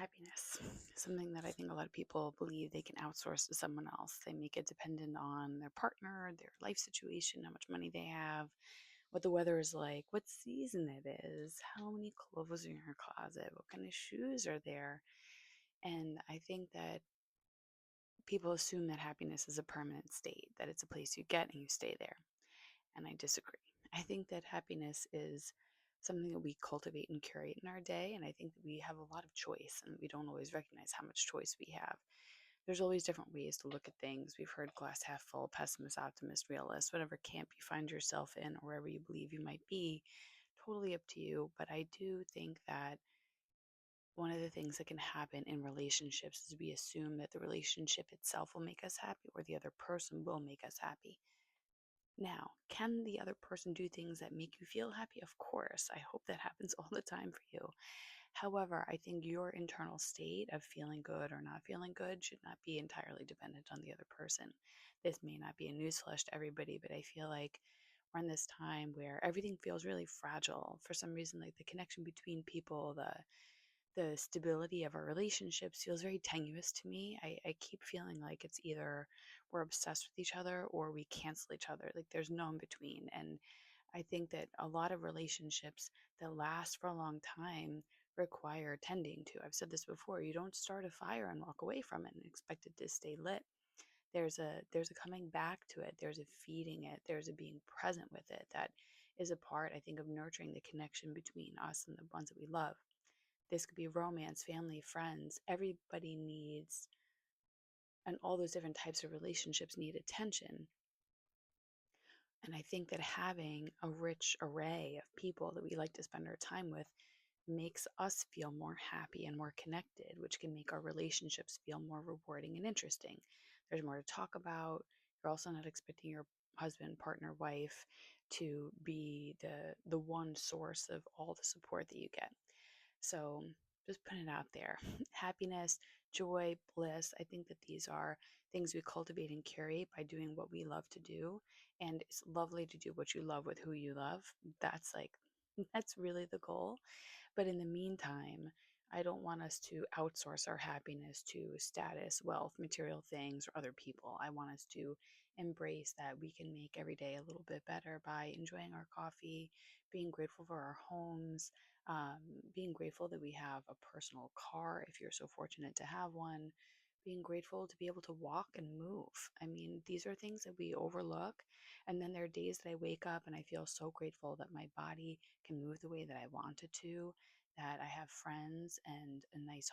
Happiness, something that I think a lot of people believe they can outsource to someone else. They make it dependent on their partner, their life situation, how much money they have, what the weather is like, what season it is, how many clothes are in your closet, what kind of shoes are there. And I think that people assume that happiness is a permanent state, that it's a place you get and you stay there. And I disagree. I think that happiness is something that we cultivate and curate in our day. And I think that we have a lot of choice and we don't always recognize how much choice we have. There's always different ways to look at things. We've heard glass half full, pessimist, optimist, realist, whatever camp you find yourself in or wherever you believe you might be, totally up to you. But I do think that one of the things that can happen in relationships is we assume that the relationship itself will make us happy or the other person will make us happy. Now, can the other person do things that make you feel happy? Of course. I hope that happens all the time for you. However, I think your internal state of feeling good or not feeling good should not be entirely dependent on the other person. This may not be a newsflash to everybody, but I feel like we're in this time where everything feels really fragile. For some reason, like the connection between people, the stability of our relationships feels very tenuous to me. I keep feeling like it's either we're obsessed with each other or we cancel each other. Like there's no in between. And I think that a lot of relationships that last for a long time require tending to. I've said this before. You don't start a fire and walk away from it and expect it to stay lit. There's a coming back to it. There's a feeding it. There's a being present with it that is a part, I think, of nurturing the connection between us and the ones that we love. This could be romance, family, friends. Everybody needs, and all those different types of relationships need attention. And I think that having a rich array of people that we like to spend our time with makes us feel more happy and more connected, which can make our relationships feel more rewarding and interesting. There's more to talk about. You're also not expecting your husband, partner, wife to be the one source of all the support that you get. So just put it out there. Happiness, joy, bliss. I think that these are things we cultivate and curate by doing what we love to do. And it's lovely to do what you love with who you love. That's like, that's really the goal. But in the meantime, I don't want us to outsource our happiness to status, wealth, material things, or other people. I want us to embrace that we can make every day a little bit better by enjoying our coffee, being grateful for our homes, um, being grateful that we have a personal car if you're so fortunate to have one, being grateful to be able to walk and move. I mean, these are things that we overlook. And then there are days that I wake up and I feel so grateful that my body can move the way that I want it to, that I have friends and a nice